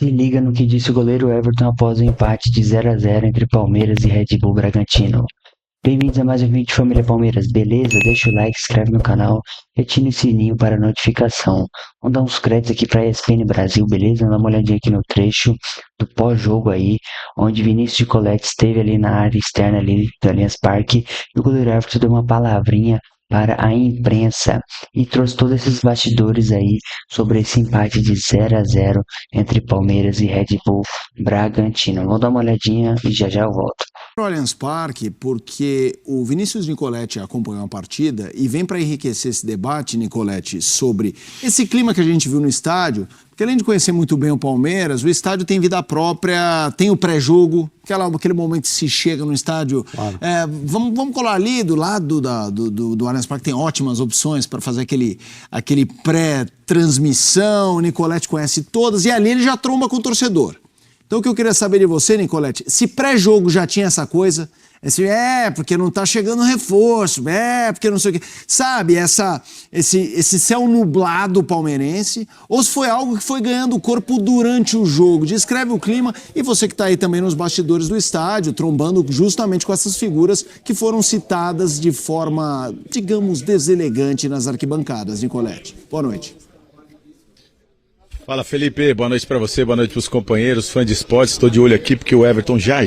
Se liga no que disse o goleiro Everton após o empate de 0-0 entre Palmeiras e Red Bull Bragantino. Bem-vindos a mais um vídeo de Família Palmeiras, beleza? Deixa o like, se inscreve no canal e ativa o sininho para notificação. Vamos dar uns créditos aqui para a ESPN Brasil, beleza? Vamos dar uma olhadinha aqui no trecho do pós-jogo aí, onde Vinícius de Colete esteve ali na área externa ali do Allianz Parque e o goleiro Everton deu uma palavrinha para a imprensa e trouxe todos esses bastidores aí sobre esse empate de 0-0 entre Palmeiras e Red Bull Bragantino. Vamos dar uma olhadinha e já eu volto. Pro Allianz Parque, porque o Vinícius Nicoletti acompanhou a partida e vem para enriquecer esse debate, Nicoletti, sobre esse clima que a gente viu no estádio, porque além de conhecer muito bem o Palmeiras, o estádio tem vida própria, tem o pré-jogo, aquele momento que se chega no estádio. Claro. Vamos colar ali do lado do Allianz Parque, tem ótimas opções para fazer aquele pré-transmissão, o Nicoletti conhece todas, e ali ele já tromba com o torcedor. Então o que eu queria saber de você, Nicoletti, se pré-jogo já tinha essa coisa, porque não tá chegando reforço, porque não sei o quê, sabe, esse céu nublado palmeirense, ou se foi algo que foi ganhando corpo durante o jogo. Descreve o clima e você que tá aí também nos bastidores do estádio, trombando justamente com essas figuras que foram citadas de forma, digamos, deselegante nas arquibancadas, Nicoletti. Boa noite. Fala, Felipe, boa noite para você, boa noite para os companheiros, fã de esportes. Estou de olho aqui porque o Everton já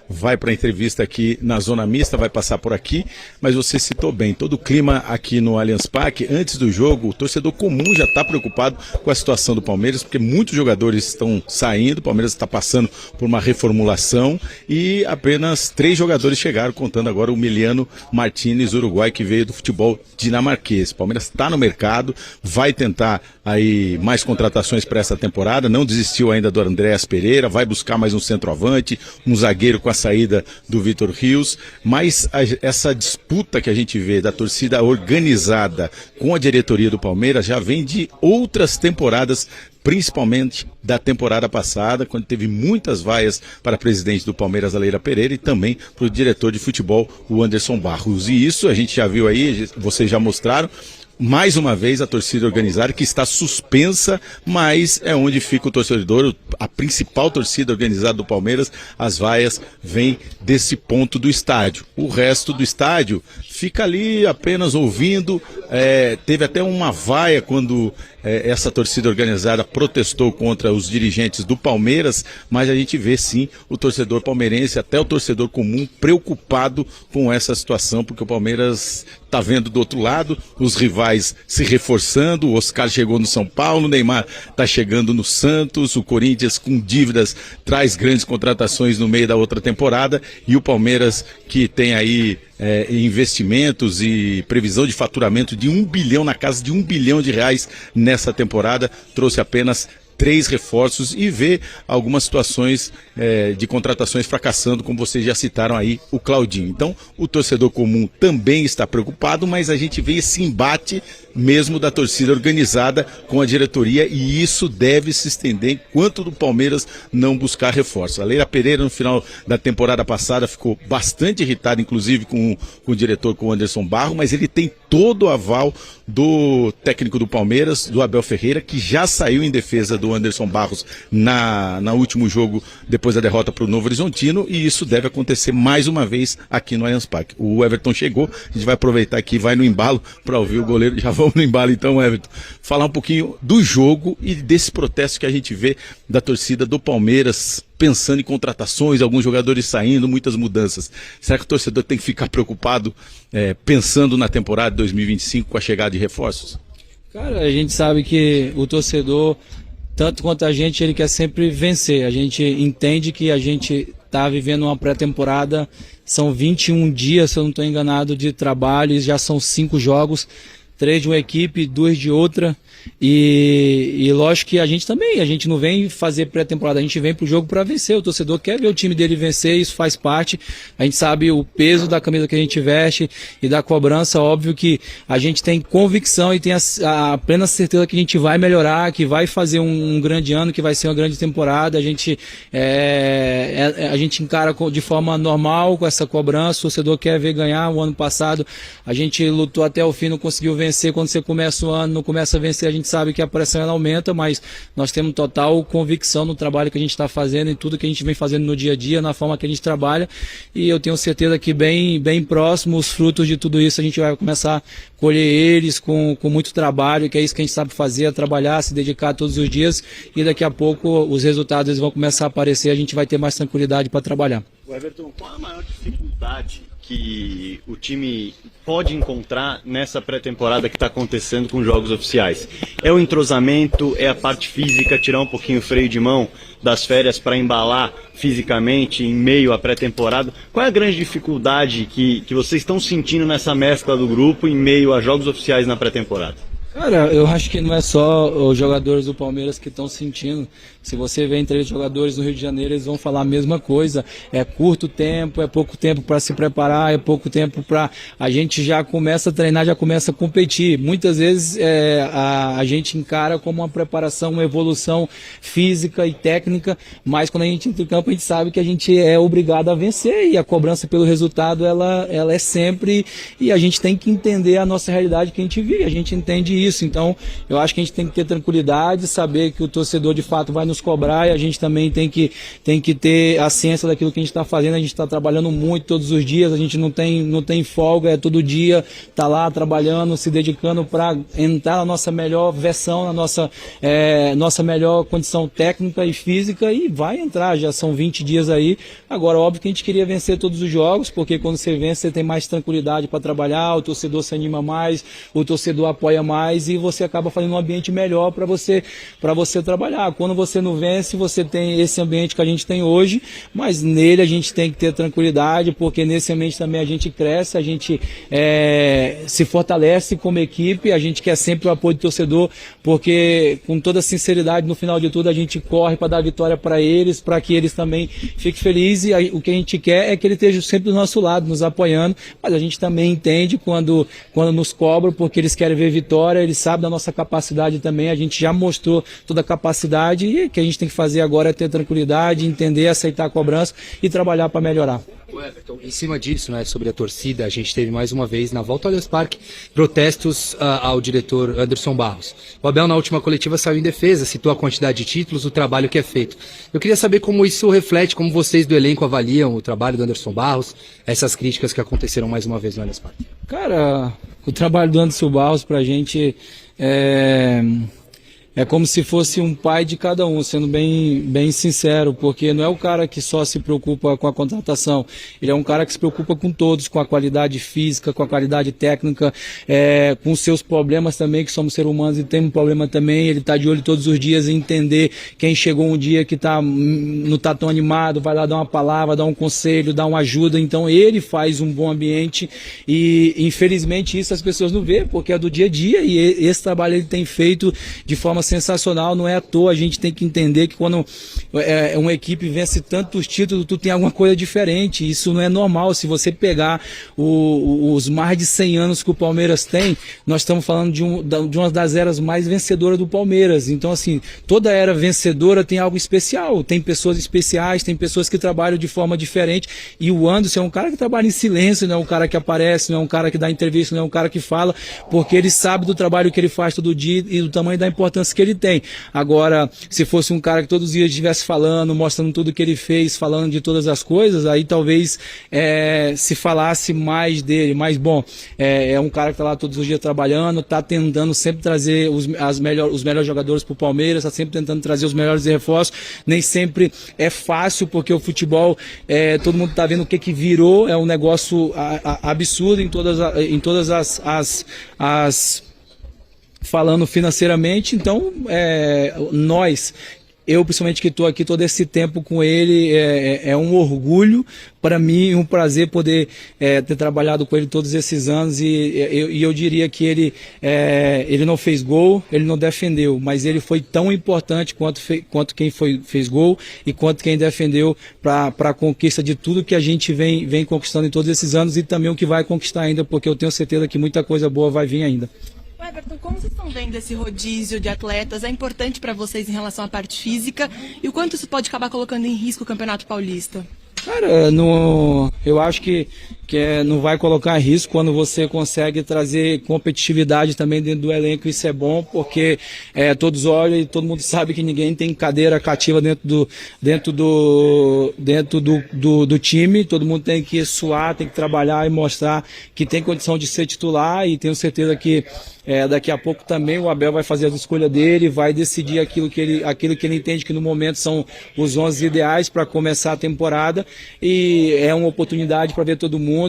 vai para a entrevista aqui na Zona Mista, vai passar por aqui, mas você citou bem, todo o clima aqui no Allianz Parque, antes do jogo, o torcedor comum já está preocupado com a situação do Palmeiras, porque muitos jogadores estão saindo, o Palmeiras está passando por uma reformulação e apenas 3 jogadores chegaram, contando agora o Emiliano Martínez, uruguai, que veio do futebol dinamarquês. O Palmeiras está no mercado, vai tentar aí mais contratações para essa temporada, não desistiu ainda do Andréas Pereira, vai buscar mais um centroavante, um zagueiro com a saída do Vitor Rios, mas essa disputa que a gente vê da torcida organizada com a diretoria do Palmeiras já vem de outras temporadas, principalmente da temporada passada, quando teve muitas vaias para presidente do Palmeiras, a Leila Pereira, e também para o diretor de futebol, o Anderson Barros. E isso a gente já viu aí, vocês já mostraram, mais uma vez a torcida organizada que está suspensa, mas é onde fica o torcedor, a principal torcida organizada do Palmeiras. As vaias vêm desse ponto do estádio. O resto do estádio fica ali apenas ouvindo. Teve até uma vaia quando essa torcida organizada protestou contra os dirigentes do Palmeiras, mas a gente vê sim o torcedor palmeirense, até o torcedor comum, preocupado com essa situação, porque o Palmeiras está vendo do outro lado os rivais se reforçando. O Oscar chegou no São Paulo, o Neymar está chegando no Santos, o Corinthians com dívidas traz grandes contratações no meio da outra temporada, e o Palmeiras que tem aí investimentos e previsão de faturamento de 1 bilhão, na casa de 1 bilhão de reais nessa temporada, trouxe apenas 3 reforços e vê algumas situações de contratações fracassando, como vocês já citaram aí, o Claudinho. Então, o torcedor comum também está preocupado, mas a gente vê esse embate mesmo da torcida organizada com a diretoria, e isso deve se estender enquanto do Palmeiras não buscar reforço. A Leila Pereira, no final da temporada passada, ficou bastante irritada, inclusive com o diretor, com o Anderson Barros, mas ele tem todo o aval do técnico do Palmeiras, do Abel Ferreira, que já saiu em defesa do Anderson Barros na último jogo, depois da derrota para o Novo Horizontino, e isso deve acontecer mais uma vez aqui no Allianz Parque. O Everton chegou, a gente vai aproveitar aqui, vai no embalo para ouvir o goleiro. Já vamos no embalo então, Everton, falar um pouquinho do jogo e desse protesto que a gente vê da torcida do Palmeiras, pensando em contratações, alguns jogadores saindo, muitas mudanças. Será que o torcedor tem que ficar preocupado pensando na temporada de 2025 com a chegada de reforços? Cara, a gente sabe que o torcedor, tanto quanto a gente, ele quer sempre vencer. A gente entende que a gente está vivendo uma pré-temporada, são 21 dias, se eu não estou enganado, de trabalho, e já são 5 jogos, 3 de uma equipe, 2 de outra. E lógico que a gente não vem fazer pré-temporada, a gente vem pro jogo para vencer. O torcedor quer ver o time dele vencer, isso faz parte. A gente sabe o peso da camisa que a gente veste e da cobrança. Óbvio que a gente tem convicção e tem a plena certeza que a gente vai melhorar, que vai fazer um grande ano, que vai ser uma grande temporada. A gente encara de forma normal com essa cobrança. O torcedor quer ver ganhar. O ano passado a gente lutou até o fim, não conseguiu vencer. Quando você começa o ano, não começa a vencer, a gente sabe que a pressão ela aumenta, mas nós temos total convicção no trabalho que a gente está fazendo, em tudo que a gente vem fazendo no dia a dia, na forma que a gente trabalha, e eu tenho certeza que bem próximo os frutos de tudo isso a gente vai começar a colher eles com muito trabalho, que é isso que a gente sabe fazer, é trabalhar, se dedicar todos os dias, e daqui a pouco os resultados eles vão começar a aparecer, a gente vai ter mais tranquilidade para trabalhar. Everton, qual a maior dificuldade que o time pode encontrar nessa pré-temporada que está acontecendo com jogos oficiais? É o entrosamento, é a parte física, tirar um pouquinho o freio de mão das férias para embalar fisicamente em meio à pré-temporada? Qual é a grande dificuldade que vocês estão sentindo nessa mescla do grupo em meio a jogos oficiais na pré-temporada? Cara, eu acho que não é só os jogadores do Palmeiras que estão sentindo. Se você vê entre os jogadores no Rio de Janeiro, eles vão falar a mesma coisa. É curto tempo, é pouco tempo para se preparar, é pouco tempo para... A gente já começa a treinar, já começa a competir. Muitas vezes a gente encara como uma preparação, uma evolução física e técnica, mas quando a gente entra em campo, a gente sabe que a gente é obrigado a vencer, e a cobrança pelo resultado, ela é sempre... E a gente tem que entender a nossa realidade que a gente vive, a gente entende isso. Então, eu acho que a gente tem que ter tranquilidade, saber que o torcedor de fato vai nos cobrar, e a gente também tem que ter a ciência daquilo que a gente está fazendo. A gente está trabalhando muito todos os dias, a gente não tem folga, é todo dia, tá lá trabalhando, se dedicando para entrar na nossa melhor versão, na nossa melhor condição técnica e física, e vai entrar, já são 20 dias aí. Agora, óbvio que a gente queria vencer todos os jogos, porque quando você vence, você tem mais tranquilidade para trabalhar, o torcedor se anima mais, o torcedor apoia mais, e você acaba fazendo um ambiente melhor para você trabalhar. Quando você não vence, você tem esse ambiente que a gente tem hoje, mas nele a gente tem que ter tranquilidade, porque nesse ambiente também a gente cresce, a gente se fortalece como equipe, a gente quer sempre o apoio do torcedor, porque com toda sinceridade, no final de tudo, a gente corre para dar vitória para eles, para que eles também fiquem felizes, e aí, o que a gente quer é que ele esteja sempre do nosso lado, nos apoiando, mas a gente também entende quando nos cobram, porque eles querem ver vitória, eles sabem da nossa capacidade também, a gente já mostrou toda a capacidade, e o que a gente tem que fazer agora é ter tranquilidade, entender, aceitar a cobrança e trabalhar para melhorar. Everton, em cima disso, né, sobre a torcida, a gente teve mais uma vez na volta ao Allianz Parque protestos ao diretor Anderson Barros. O Abel, na última coletiva, saiu em defesa, citou a quantidade de títulos, o trabalho que é feito. Eu queria saber como isso reflete, como vocês do elenco avaliam o trabalho do Anderson Barros, essas críticas que aconteceram mais uma vez no Allianz Parque. Cara, o trabalho do Anderson Barros pra gente é como se fosse um pai de cada um, sendo bem sincero, porque não é o cara que só se preocupa com a contratação, ele é um cara que se preocupa com todos, com a qualidade física, com a qualidade técnica, com os seus problemas também, que somos seres humanos e temos um problema também. Ele está de olho todos os dias em entender quem chegou um dia que não está tão animado, vai lá dar uma palavra, dar um conselho, dar uma ajuda. Então ele faz um bom ambiente, e infelizmente isso as pessoas não vê, porque é do dia a dia, e esse trabalho ele tem feito de forma sensacional. Não é à toa, a gente tem que entender que quando uma equipe vence tantos títulos, tu tem alguma coisa diferente. Isso não é normal. Se você pegar os mais de 100 anos que o Palmeiras tem, nós estamos falando de uma das eras mais vencedoras do Palmeiras. Então, assim, toda era vencedora tem algo especial, tem pessoas especiais, tem pessoas que trabalham de forma diferente, e o Anderson é um cara que trabalha em silêncio, não é um cara que aparece, não é um cara que dá entrevista, não é um cara que fala, porque ele sabe do trabalho que ele faz todo dia e do tamanho da importância que ele tem. Agora, se fosse um cara que todos os dias estivesse falando, mostrando tudo que ele fez, falando de todas as coisas, aí talvez se falasse mais dele. Mas, bom, é um cara que está lá todos os dias trabalhando, está tentando sempre trazer os melhores jogadores para o Palmeiras, está sempre tentando trazer os melhores reforços. Nem sempre é fácil, porque o futebol, todo mundo está vendo o que virou, é um negócio absurdo em todas as falando financeiramente. Então, eu principalmente que estou aqui todo esse tempo com ele, é um orgulho para mim, um prazer poder ter trabalhado com ele todos esses anos, e eu diria que ele não fez gol, ele não defendeu, mas ele foi tão importante quanto quem fez gol e quanto quem defendeu para a conquista de tudo que a gente vem conquistando em todos esses anos, e também o que vai conquistar ainda, porque eu tenho certeza que muita coisa boa vai vir ainda. Everton, como vocês estão vendo esse rodízio de atletas? É importante para vocês em relação à parte física, e o quanto isso pode acabar colocando em risco o Campeonato Paulista? Cara, eu acho que não vai colocar em risco quando você consegue trazer competitividade também dentro do elenco. Isso é bom, porque todos olham e todo mundo sabe que ninguém tem cadeira cativa dentro do time. Todo mundo tem que suar, tem que trabalhar e mostrar que tem condição de ser titular, e tenho certeza que daqui a pouco também o Abel vai fazer as escolhas dele, vai decidir aquilo que ele entende que no momento são os 11 ideais para começar a temporada, e é uma oportunidade para ver todo mundo.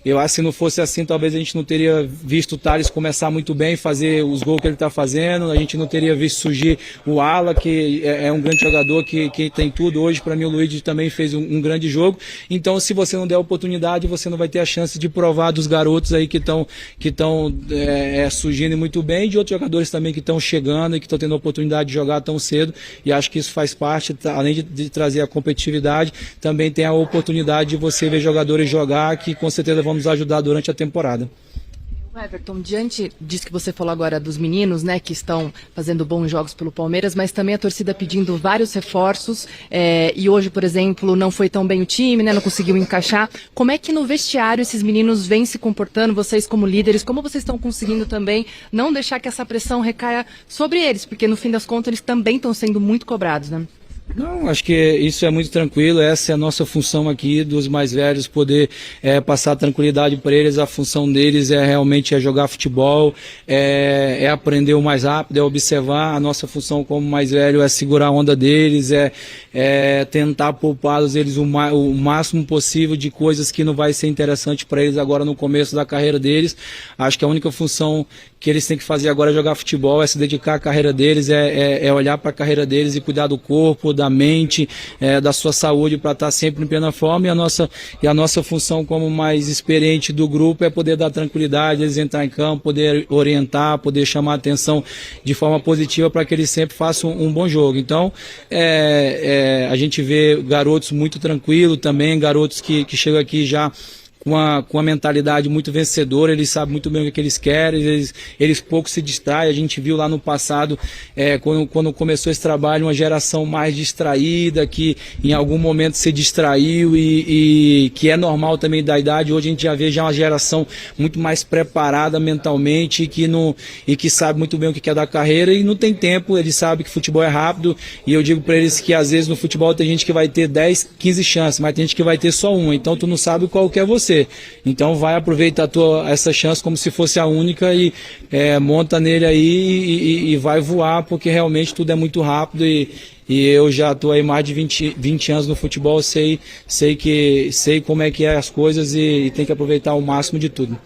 Eu acho que se não fosse assim, talvez a gente não teria visto o Thales começar muito bem, fazer os gols que ele está fazendo, a gente não teria visto surgir o Ala, que é um grande jogador, que tem tudo. Hoje, para mim, o Luiz também fez um grande jogo. Então, se você não der oportunidade, você não vai ter a chance de provar dos garotos aí que estão surgindo muito bem, de outros jogadores também que estão chegando e que estão tendo a oportunidade de jogar tão cedo, e acho que isso faz parte, além de trazer a competitividade, também tem a oportunidade de você ver jogadores jogar, que com certeza vão nos ajudar durante a temporada. Everton, diante disso que você falou agora dos meninos, né, que estão fazendo bons jogos pelo Palmeiras, mas também a torcida pedindo vários reforços, e hoje, por exemplo, não foi tão bem o time, né, não conseguiu encaixar. Como é que no vestiário esses meninos vêm se comportando, vocês como líderes, como vocês estão conseguindo também não deixar que essa pressão recaia sobre eles, porque no fim das contas eles também estão sendo muito cobrados, né? Não, acho que isso é muito tranquilo. Essa é a nossa função aqui dos mais velhos, poder passar tranquilidade para eles. A função deles realmente jogar futebol, é aprender o mais rápido, é observar. A nossa função como mais velho é segurar a onda deles, é tentar poupá-los eles o máximo possível de coisas que não vai ser interessante para eles agora no começo da carreira deles. Acho que a única função que eles têm que fazer agora é jogar futebol, é se dedicar à carreira deles, é olhar para a carreira deles e cuidar do corpo, da mente, da sua saúde, para estar sempre em plena forma. E a nossa função como mais experiente do grupo é poder dar tranquilidade, eles entrar em campo, poder orientar, poder chamar a atenção de forma positiva para que eles sempre façam um bom jogo. Então, a gente vê garotos muito tranquilos também, garotos que chegam aqui já com a mentalidade muito vencedora, eles sabem muito bem o que eles querem, eles pouco se distraem. A gente viu lá no passado, quando começou esse trabalho, uma geração mais distraída, que em algum momento se distraiu e que é normal também da idade. Hoje a gente já vê uma geração muito mais preparada mentalmente e que sabe muito bem o que quer da carreira e não tem tempo. Eles sabem que futebol é rápido, e eu digo para eles que às vezes no futebol tem gente que vai ter 10, 15 chances, mas tem gente que vai ter só uma, então tu não sabe qual que é você. Então vai aproveitar essa chance como se fosse a única e monta nele aí e vai voar, porque realmente tudo é muito rápido e eu já estou aí mais de 20 anos no futebol, sei como é que é as coisas e tem que aproveitar o máximo de tudo.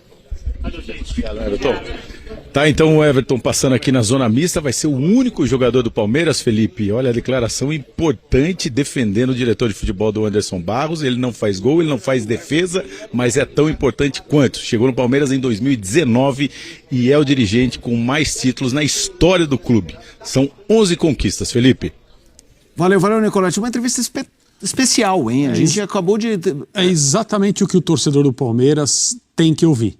Tá, então o Everton passando aqui na zona mista, vai ser o único jogador do Palmeiras, Felipe. Olha a declaração importante defendendo o diretor de futebol do Anderson Barros. Ele não faz gol, ele não faz defesa, mas é tão importante quanto. Chegou no Palmeiras em 2019 e é o dirigente com mais títulos na história do clube. São 11 conquistas, Felipe. Valeu, Nicolete. Uma entrevista especial, hein? A gente acabou de... É exatamente o que o torcedor do Palmeiras tem que ouvir.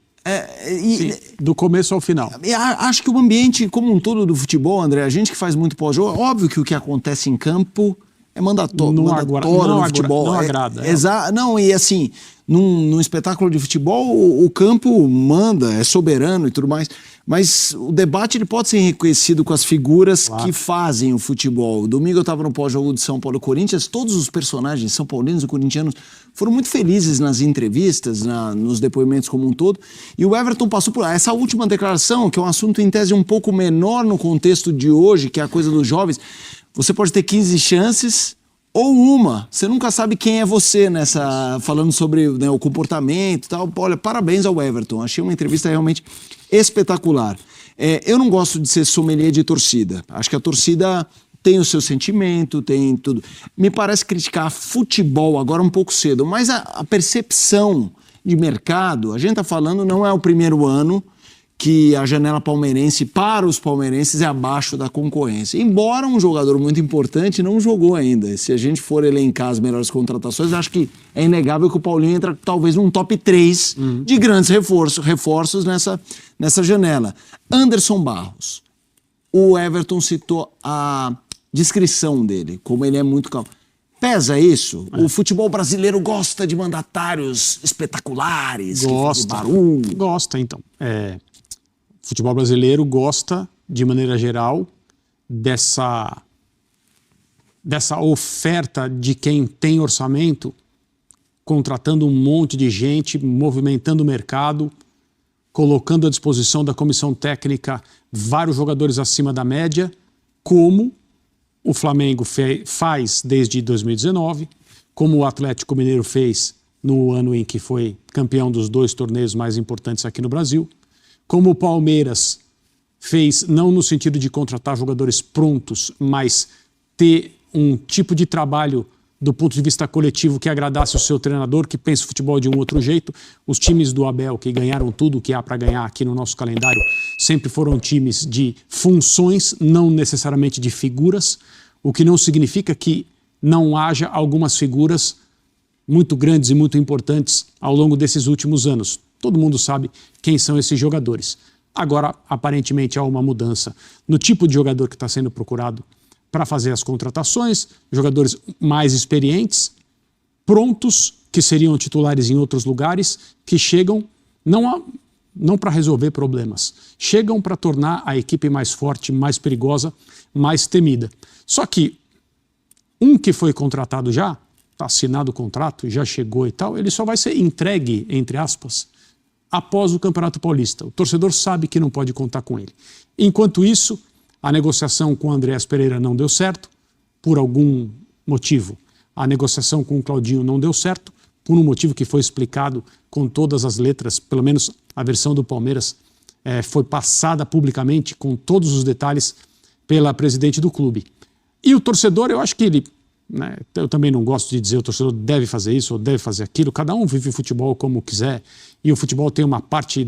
Sim, do começo ao final. Acho que o ambiente como um todo do futebol, André, a gente que faz muito pós-jogo, óbvio que o que acontece em campo é mandatório no futebol. Não agrada. Não, e assim, num espetáculo de futebol, o campo manda, é soberano e tudo mais. Mas o debate ele pode ser enriquecido com as figuras que fazem o futebol. Domingo eu estava no pós-jogo de São Paulo e Corinthians, todos os personagens são paulinos e corintianos foram muito felizes nas entrevistas, nos depoimentos como um todo. E o Everton passou por essa última declaração, que é um assunto em tese um pouco menor no contexto de hoje, que é a coisa dos jovens. Você pode ter 15 chances ou uma. Você nunca sabe quem é você falando sobre, né, o comportamento e tal. Olha, parabéns ao Everton. Achei uma entrevista realmente espetacular. Eu não gosto de ser sommelier de torcida. Acho que a torcida tem o seu sentimento, tem tudo. Me parece criticar futebol agora um pouco cedo, mas a percepção de mercado, a gente está falando, não é o primeiro ano que a janela palmeirense para os palmeirenses é abaixo da concorrência. Embora um jogador muito importante não jogou ainda. Se a gente for elencar as melhores contratações, acho que é inegável que o Paulinho entra talvez num top 3 de grandes reforços nessa janela. Anderson Barros. O Everton citou a descrição dele, como ele é muito calmo. Pesa isso? O futebol brasileiro gosta de mandatários espetaculares, que fazem barulho. Gosta, então. O futebol brasileiro gosta, de maneira geral, dessa oferta de quem tem orçamento, contratando um monte de gente, movimentando o mercado, colocando à disposição da comissão técnica vários jogadores acima da média, como o Flamengo faz desde 2019, como o Atlético Mineiro fez no ano em que foi campeão dos 2 torneios mais importantes aqui no Brasil, como o Palmeiras fez, não no sentido de contratar jogadores prontos, mas ter um tipo de trabalho do ponto de vista coletivo que agradasse o seu treinador, que pensa o futebol de um outro jeito. Os times do Abel, que ganharam tudo o que há para ganhar aqui no nosso calendário, sempre foram times de funções, não necessariamente de figuras, o que não significa que não haja algumas figuras muito grandes e muito importantes ao longo desses últimos anos. Todo mundo sabe quem são esses jogadores. Agora, aparentemente, há uma mudança no tipo de jogador que está sendo procurado para fazer as contratações, jogadores mais experientes, prontos, que seriam titulares em outros lugares, que chegam não para resolver problemas, chegam para tornar a equipe mais forte, mais perigosa, mais temida. Só que um que foi contratado já, está assinado o contrato, já chegou e tal, ele só vai ser entregue, entre aspas, após o Campeonato Paulista. O torcedor sabe que não pode contar com ele. Enquanto isso, a negociação com o Andréas Pereira não deu certo, por algum motivo. A negociação com o Claudinho não deu certo, por um motivo que foi explicado com todas as letras, pelo menos a versão do Palmeiras foi passada publicamente com todos os detalhes pela presidente do clube. E o torcedor, eu acho que ele, eu também não gosto de dizer o torcedor deve fazer isso ou deve fazer aquilo, cada um vive o futebol como quiser, e o futebol tem uma parte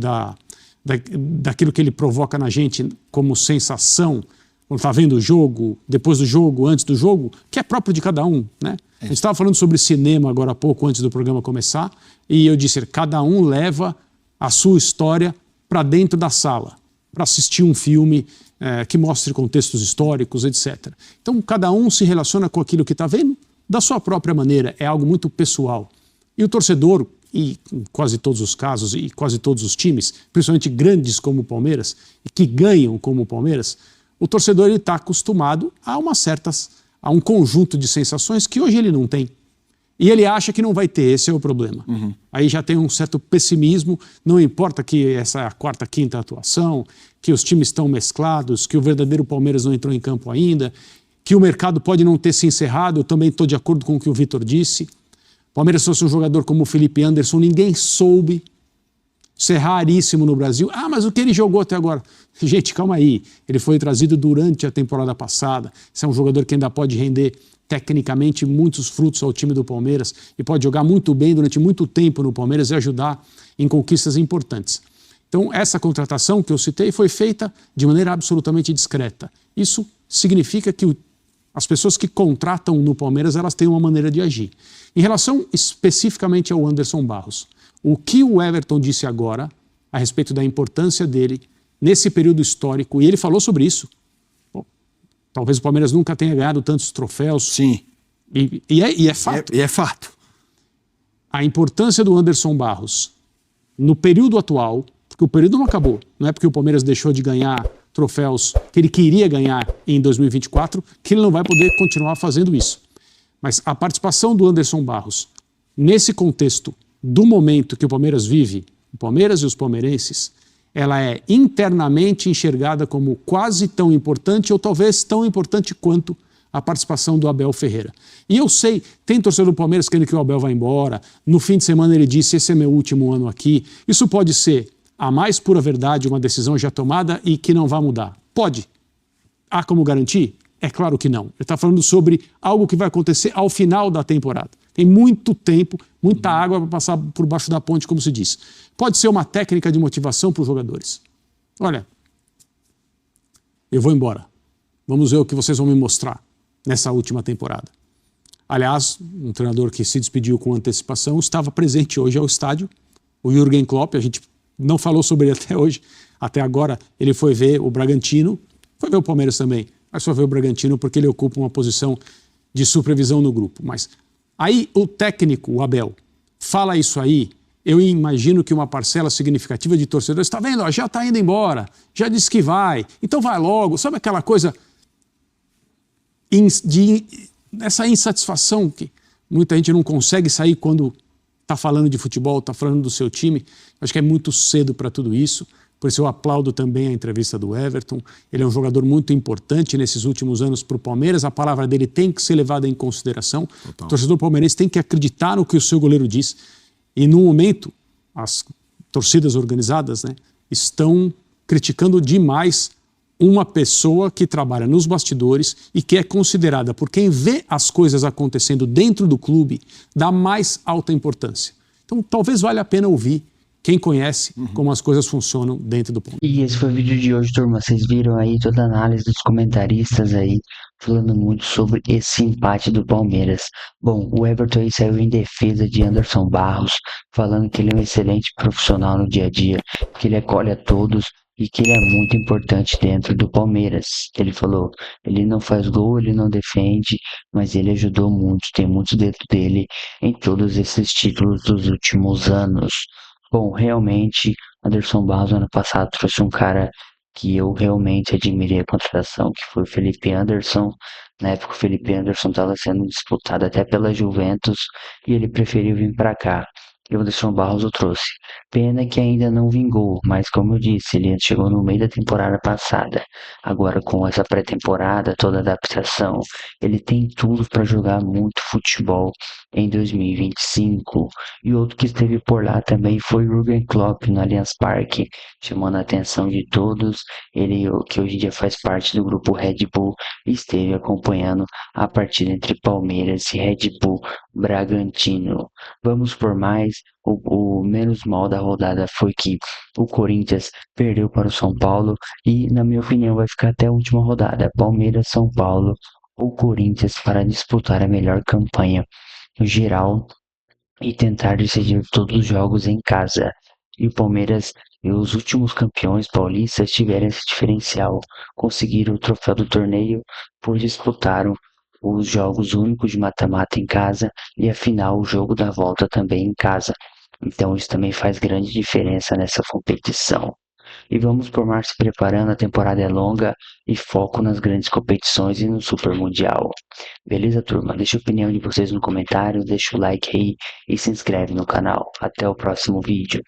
daquilo que ele provoca na gente como sensação, quando está vendo o jogo, depois do jogo, antes do jogo, que é próprio de cada um, né? A gente estava falando sobre cinema agora há pouco, antes do programa começar, e eu disse, cada um leva a sua história para dentro da sala, para assistir um filme que mostre contextos históricos, etc. Então, cada um se relaciona com aquilo que está vendo da sua própria maneira, é algo muito pessoal. E o torcedor, e em quase todos os casos, e quase todos os times, principalmente grandes como o Palmeiras, e que ganham como o Palmeiras, o torcedor está acostumado a um conjunto de sensações que hoje ele não tem. E ele acha que não vai ter, esse é o problema. Aí já tem um certo pessimismo, não importa que essa é a 4ª, 5ª atuação, que os times estão mesclados, que o verdadeiro Palmeiras não entrou em campo ainda, que o mercado pode não ter se encerrado, eu também estou de acordo com o que o Vitor disse. Palmeiras fosse um jogador como o Felipe Anderson, ninguém soube. Isso é raríssimo no Brasil. Ah, mas o que ele jogou até agora? Gente, calma aí. Ele foi trazido durante a temporada passada. Esse é um jogador que ainda pode render tecnicamente muitos frutos ao time do Palmeiras e pode jogar muito bem durante muito tempo no Palmeiras e ajudar em conquistas importantes. Então, essa contratação que eu citei foi feita de maneira absolutamente discreta. Isso significa que as pessoas que contratam no Palmeiras, elas têm uma maneira de agir. Em relação especificamente ao Anderson Barros, o que o Everton disse agora a respeito da importância dele nesse período histórico, e ele falou sobre isso. Bom, talvez o Palmeiras nunca tenha ganhado tantos troféus. Sim. E é fato. E é fato. A importância do Anderson Barros no período atual, porque o período não acabou, não é porque o Palmeiras deixou de ganhar troféus que ele queria ganhar em 2024, que ele não vai poder continuar fazendo isso. Mas a participação do Anderson Barros nesse contexto do momento que o Palmeiras vive, o Palmeiras e os palmeirenses, ela é internamente enxergada como quase tão importante ou talvez tão importante quanto a participação do Abel Ferreira. E eu sei, tem torcedor do Palmeiras querendo que o Abel vá embora, no fim de semana ele disse, esse é meu último ano aqui. Isso pode ser a mais pura verdade, uma decisão já tomada e que não vai mudar. Pode. Há como garantir? É claro que não. Ele está falando sobre algo que vai acontecer ao final da temporada. Tem muito tempo, muita água para passar por baixo da ponte, como se diz. Pode ser uma técnica de motivação para os jogadores. Olha, eu vou embora. Vamos ver o que vocês vão me mostrar nessa última temporada. Aliás, um treinador que se despediu com antecipação estava presente hoje ao estádio, o Jürgen Klopp. A gente não falou sobre ele até hoje. Até agora ele foi ver o Bragantino, foi ver o Palmeiras também, mas foi ver o Bragantino porque ele ocupa uma posição de supervisão no grupo. Mas aí o técnico, o Abel, fala isso aí, eu imagino que uma parcela significativa de torcedores, está vendo, ó, já está indo embora, já disse que vai, então vai logo. Sabe aquela coisa essa insatisfação que muita gente não consegue sair quando está falando de futebol, está falando do seu time? Acho que é muito cedo para tudo isso. Por isso eu aplaudo também a entrevista do Everton. Ele é um jogador muito importante nesses últimos anos para o Palmeiras. A palavra dele tem que ser levada em consideração. Total. O torcedor palmeirense tem que acreditar no que o seu goleiro diz. E no momento, as torcidas organizadas, né, estão criticando demais uma pessoa que trabalha nos bastidores e que é considerada por quem vê as coisas acontecendo dentro do clube da mais alta importância. Então talvez valha a pena ouvir quem conhece como as coisas funcionam dentro do ponto. E esse foi o vídeo de hoje, turma. Vocês viram aí toda a análise dos comentaristas aí, falando muito sobre esse empate do Palmeiras. Bom, o Everton aí saiu em defesa de Anderson Barros, falando que ele é um excelente profissional no dia a dia, que ele acolhe a todos e que ele é muito importante dentro do Palmeiras. Ele falou, ele não faz gol, ele não defende, mas ele ajudou muito, tem muitos dentro dele em todos esses títulos dos últimos anos. Bom, realmente, Anderson Barros ano passado trouxe um cara que eu realmente admirei a contratação, que foi o Felipe Anderson. Na época o Felipe Anderson estava sendo disputado até pela Juventus e ele preferiu vir para cá. E o Anderson Barros o trouxe. Pena que ainda não vingou, mas como eu disse, ele chegou no meio da temporada passada. Agora com essa pré-temporada, toda a adaptação, ele tem tudo para jogar muito futebol em 2025. E outro que esteve por lá também foi o Jürgen Klopp no Allianz Parque, chamando a atenção de todos. Ele, que hoje em dia faz parte do grupo Red Bull, esteve acompanhando a partida entre Palmeiras e Red Bull Bragantino. Vamos por mais. O menos mal da rodada foi que o Corinthians perdeu para o São Paulo e, na minha opinião, vai ficar até a última rodada. Palmeiras, São Paulo ou Corinthians para disputar a melhor campanha geral e tentar decidir todos os jogos em casa. E o Palmeiras e os últimos campeões paulistas tiveram esse diferencial, conseguiram o troféu do torneio por disputaram os jogos únicos de mata-mata em casa e afinal o jogo da volta também em casa. Então isso também faz grande diferença nessa competição. E vamos por mais se preparando, a temporada é longa e foco nas grandes competições e no Super Mundial. Beleza, turma? Deixa a opinião de vocês no comentário, deixa o like aí e se inscreve no canal. Até o próximo vídeo.